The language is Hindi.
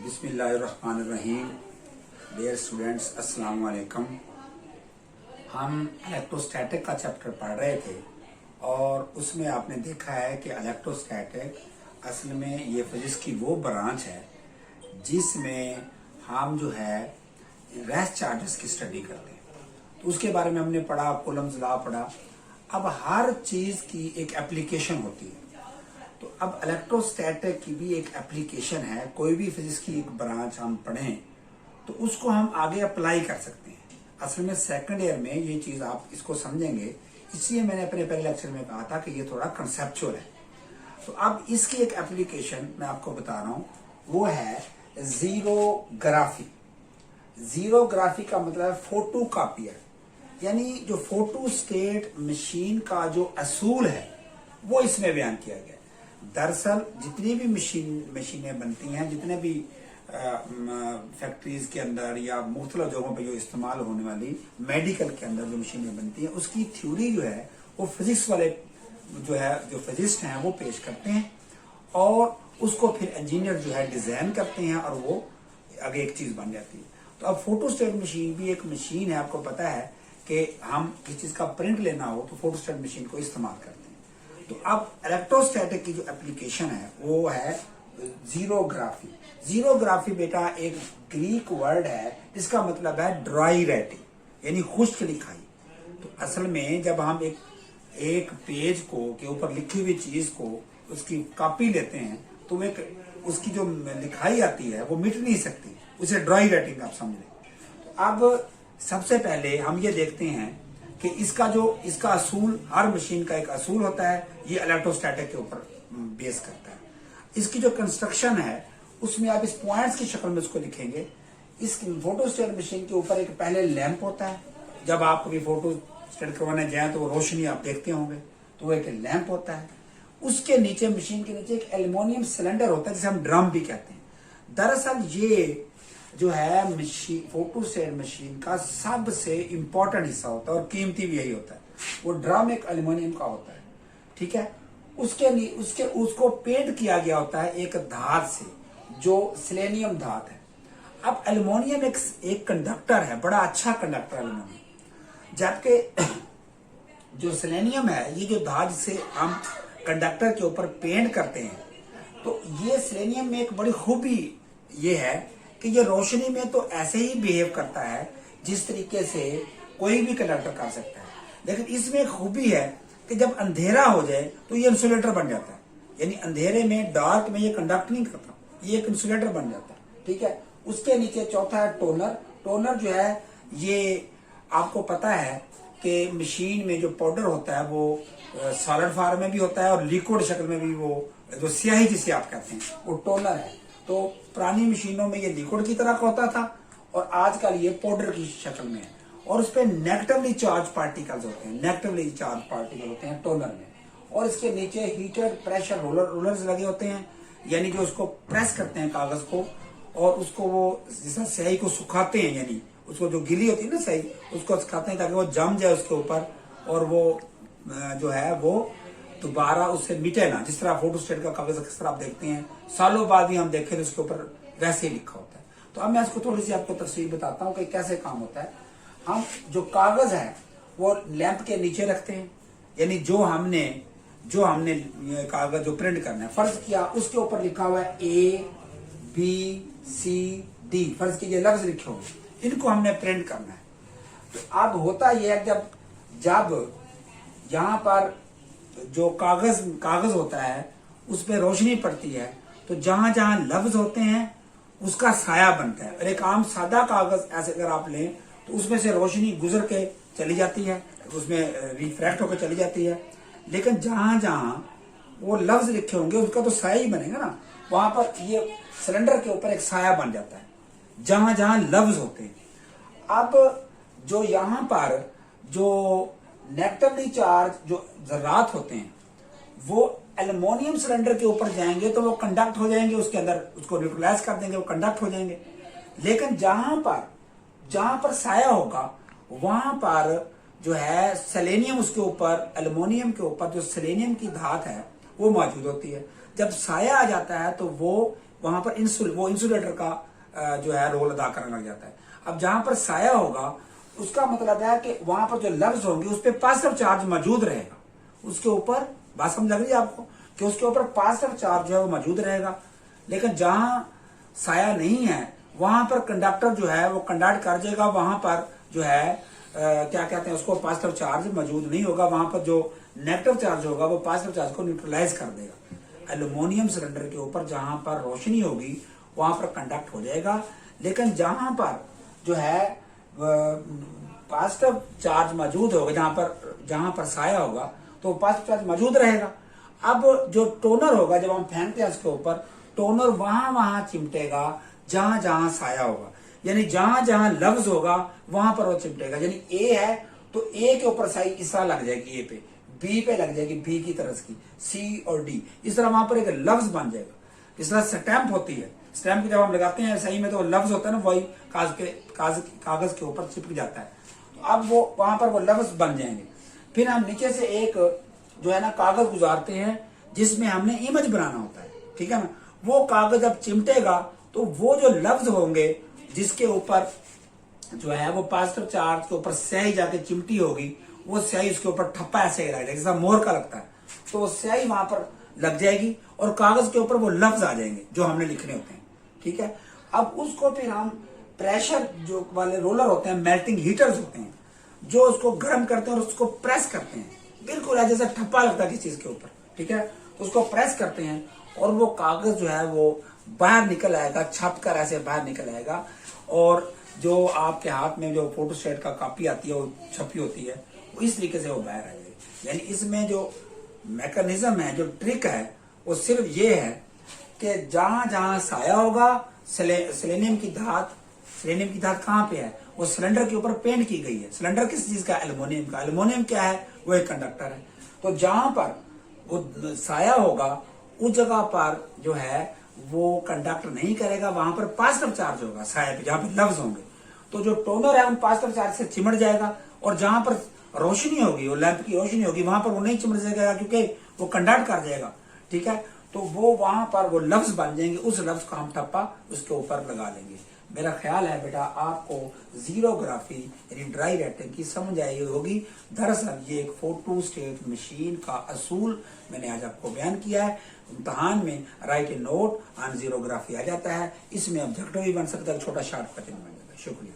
बिस्मिल्लाहिर्रहमानिर्रहीम। डियर स्टूडेंट्स, अस्सलाम वालेकुम। हम इलेक्ट्रोस्टैटिक का चैप्टर पढ़ रहे थे और उसमें आपने देखा है कि इलेक्ट्रोस्टैटिक असल में ये फिजिक्स की वो ब्रांच है जिसमें हम जो है रेस्ट चार्जेस की स्टडी करते हैं। तो उसके बारे में हमने पढ़ा, कूलम्स लॉ पढ़ा। अब हर चीज की एक एप्लीकेशन होती है, तो अब इलेक्ट्रोस्टैटिक की भी एक एप्लीकेशन है। कोई भी फिजिक्स की एक ब्रांच हम पढ़ें तो उसको हम आगे अप्लाई कर सकते हैं। असल में सेकंड ईयर में ये चीज आप इसको समझेंगे, इसलिए मैंने अपने पहले लेक्चर में कहा था कि ये थोड़ा कंसेप्चुअल है। तो अब इसकी एक एप्लीकेशन मैं आपको बता रहा हूं, वो है जीरोग्राफी। जीरोग्राफी का मतलब है फोटो कॉपियर, यानी जो फोटो स्टेट मशीन का जो असूल है वो इसमें बयान किया गया। दरअसल जितनी भी मशीनें बनती हैं, जितने भी फैक्ट्रीज के अंदर या मुख्तलिफ जगहों पर जो इस्तेमाल होने वाली मेडिकल के अंदर जो मशीनें बनती हैं, उसकी थ्योरी जो है वो फिजिक्स वाले जो फिजिस्ट हैं वो पेश करते हैं और उसको फिर इंजीनियर जो है डिजाइन करते हैं और वो आगे एक चीज बन जाती है। तो अब फोटोस्टेट मशीन भी एक मशीन है। आपको पता है कि हम किसी चीज का प्रिंट लेना हो तो फोटोस्टेट मशीन को इस्तेमाल करते हैं। तो अब इलेक्ट्रोस्टैटिक की जो एप्लीकेशन है वो है जीरोग्राफी। जीरोग्राफी बेटा एक ग्रीक वर्ड है जिसका मतलब है ड्राई राइटिंग, यानी खुश्क लिखाई। तो असल में जब हम एक पेज को के ऊपर लिखी हुई चीज को उसकी कॉपी लेते हैं तो एक उसकी जो लिखाई आती है वो मिट नहीं सकती, उसे ड्राई राइटिंग आप समझ लें। अब सबसे पहले हम ये देखते हैं कि इसका असूल, हर मशीन का एक असूल होता है, ये इलेक्ट्रोस्टैटिक के ऊपर बेस करता है। इसकी जो कंस्ट्रक्शन है उसमें आप इस पॉइंट्स की शक्ल में उसको लिखेंगे। इस फोटोस्टेट मशीन के ऊपर एक पहले लैंप होता है। जब आप कभी फोटो स्टेट करवाने जाए तो वो रोशनी आप देखते होंगे, तो वो एक लैंप होता है। उसके नीचे, मशीन के नीचे एक एल्युमिनियम सिलेंडर होता है जिसे हम ड्रम भी कहते हैं। दरअसल ये जो है मशीन, फोटोस्टेट मशीन का सबसे इंपॉर्टेंट हिस्सा होता है और कीमती भी यही होता है। वो ड्रम एक एल्युमिनियम का होता है, ठीक है। उसको पेंट किया गया होता है एक धात से जो सेलेनियम धात है। अब एल्युमिनियम एक कंडक्टर है, बड़ा अच्छा कंडक्टर एल्युमिनियम, जबकि जो सेलेनियम है, ये जो धात से हम कंडक्टर के ऊपर पेंट करते हैं, तो ये सेलेनियम में एक बड़ी खूबी ये है कि ये रोशनी में तो ऐसे ही बिहेव करता है जिस तरीके से कोई भी कंडक्टर कर सकता है, लेकिन इसमें एक खूबी है कि जब अंधेरा हो जाए तो ये इंसुलेटर बन जाता है। यानी अंधेरे में, डार्क में ये कंडक्ट नहीं करता, ये एक इंसुलेटर बन जाता है, ठीक है। उसके नीचे चौथा है टोनर। टोनर जो है, ये आपको पता है कि मशीन में जो पाउडर होता है वो सॉलिड फॉर्म में भी होता है और लिक्विड शक्ल में भी, वो जो स्याही जिसे आप कहते हैं वो टोनर है। तो पुरानी मशीनों में ये लिक्विड की तरह होता था और आजकल ये पाउडर की शक्ल में है और उस पर नेगेटिवली चार्ज पार्टिकल्स होते हैं, नेगेटिवली चार्ज पार्टिकल होते हैं टोनर में। और इसके नीचे हीटेड प्रेशर रोलर्स लगे होते हैं, यानी जो उसको प्रेस करते हैं कागज को और उसको वो जैसा स्याही को सुखाते हैं, यानी उसको जो गिली होती है ना स्याही, उसको सुखाते हैं ताकि वो जम जाए उसके ऊपर और वो जो है वो दोबारा उससे मिटे ना। जिस तरह फोटोस्टेट का कागज किस तरह आप देखते हैं, सालों बाद भी हम देखें तो उसके ऊपर वैसे ही लिखा होता है। तो अब मैं इसको थोड़ी सी आपको तफसील बताता हूँ कि कैसे काम होता है। हम जो कागज है वो लैंप के नीचे रखते हैं, यानी जो हमने कागज जो प्रिंट करना है, फर्ज किया उसके ऊपर लिखा हुआ है ABCD, फर्ज कीजिए लफ्ज लिखे हुए, इनको हमने प्रिंट करना है। तो अब होता यह है, जब यहाँ पर जो कागज होता है उस पर रोशनी पड़ती है तो जहां जहां लफ्ज होते हैं उसका साया बनता है। और एक आम सादा कागज ऐसे अगर आप लें तो उसमें से रोशनी गुजर के चली जाती है, उसमें रिफ्रैक्ट होकर चली जाती है, लेकिन जहां जहां वो लफ्ज लिखे होंगे उसका तो साया ही बनेगा ना। वहां पर ये सिलेंडर के ऊपर एक साया बन जाता है जहां जहां लफ्ज होते हैं। अब जो यहाँ पर जो नेगेटिवली चार्ज जो जर्रात होते हैं वो एल्युमिनियम सिलेंडर के ऊपर जाएंगे तो वो कंडक्ट हो जाएंगे, उसके अंदर उसको न्यूट्रलाइज कर देंगे, वो कंडक्ट हो जाएंगे। लेकिन जहां पर साया होगा वहां पर जो है सेलेनियम, उसके ऊपर एल्युमिनियम के ऊपर जो सेलेनियम की धात है वो मौजूद होती है। जब साया आ जाता है तो वो वहां पर वो इंसुलेटर का जो है रोल अदा करने लग जाता है। अब जहां पर साया होगा उसका मतलब है कि वहां पर जो लफ्ज होंगे उस पर पॉजिटिव चार्ज मौजूद रहेगा, उसके ऊपर बात समझ लग रही है आपको कि उसके ऊपर पॉजिटिव चार्ज जो है वो मौजूद रहेगा। लेकिन जहां साया नहीं है वहां पर कंडक्टर जो है वो कंडक्ट कर जाएगा, वहां पर जो है क्या कहते हैं उसको पॉजिटिव चार्ज मौजूद नहीं होगा, वहां पर जो नेगेटिव चार्ज होगा वो पॉजिटिव चार्ज को न्यूट्रलाइज कर देगा। एल्यूमिनियम सिलेंडर के ऊपर जहां पर रोशनी होगी वहां पर कंडक्ट हो जाएगा, लेकिन जहां पर जो है पॉजिटिव चार्ज मौजूद होगा, जहां पर साया होगा तो पॉजिटिव चार्ज मौजूद रहेगा। अब जो टोनर होगा जब हम फेंकते हैं उसके ऊपर, टोनर वहां चिमटेगा जहां जहां साया होगा, यानी जहां जहां लफ्ज होगा वहां पर वो चिमटेगा। यानी ए है तो ए के ऊपर साई इस तरह लग जाएगी, ए पे, बी पे लग जाएगी बी की तरह की, सी और डी, इस तरह वहां पर एक लफ्ज बन जाएगा। इस तरह स्टैंप होती है, स्टैंप की जब हम लगाते हैं सही में तो लफ्ज होता है ना, वही कागज के ऊपर चिपक जाता है। तो अब वो वहां पर वो लफ्ज बन जाएंगे। फिर हम नीचे से एक जो है ना कागज गुजारते हैं जिसमें हमने इमेज बनाना होता है, ठीक है ना। वो कागज अब चिमटेगा तो वो जो लफ्ज होंगे जिसके ऊपर जो है वो पॉजिटिव चार्ज के ऊपर स्याही जाके चिमटी होगी, वो स्याही उसके ऊपर ठप्पा ऐसे ही लगेगा जैसा मोर का लगता है, तो वो स्याही वहां पर लग जाएगी और कागज के ऊपर वो लफ्ज आ जाएंगे जो हमने लिखने होते हैं, ठीक है। अब उसको फिर हम प्रेशर जो वाले रोलर होते हैं, मेल्टिंग हीटर्स होते हैं, जो उसको गर्म करते हैं और उसको प्रेस करते हैं, बिल्कुल जैसे ठप्पा लगता है किसी चीज के ऊपर, ठीक है। तो उसको प्रेस करते हैं और वो कागज जो है वो बाहर निकल आएगा, छप कर ऐसे बाहर निकल आएगा, और जो आपके हाथ में जो फोटोस्टेट का कॉपी आती है वो छपी होती है, वो इस तरीके से वो बाहर आ जाएगी। यानी इसमें जो मैकेनिज्म है, जो ट्रिक है, वो सिर्फ ये है कि जहां जहां साया होगा, सेलेनियम की धात कहाँ पे है, वो सिलेंडर के ऊपर पेंट की गई है। सिलेंडर किस चीज का? एल्युमिनियम का। एल्युमिनियम क्या है? वो एक कंडक्टर है। तो जहां पर वो साया होगा उस जगह पर जो है वो कंडक्ट नहीं करेगा, वहां पर पॉजिटिव चार्ज होगा साया पे, जहां पर लफ्ज होंगे। तो जो टोनर है उन पॉजिटिव चार्ज से चिमट जाएगा, और जहां पर रोशनी होगी, वो लैंप की रोशनी होगी, वहां पर वो नहीं चिमट जाएगा क्योंकि वो कंडक्ट कर जाएगा, ठीक है। तो वो वहां पर वो लफ्ज बन जाएंगे, उस लफ्ज को हम ठप्पा उसके ऊपर लगा लेंगे। मेरा ख्याल है बेटा आपको जीरोग्राफी यानी ड्राई राइटिंग की समझ आई होगी। दरअसल ये एक फोटो स्टेट मशीन का असूल मैंने आज आपको बयान किया है। इम्तहान में राइट ए नोट ऑन जीरोग्राफी आ जाता है, इसमें ऑब्जेक्टिव भी बन सकता है, छोटा शॉर्टकट बन जाता है। शुक्रिया।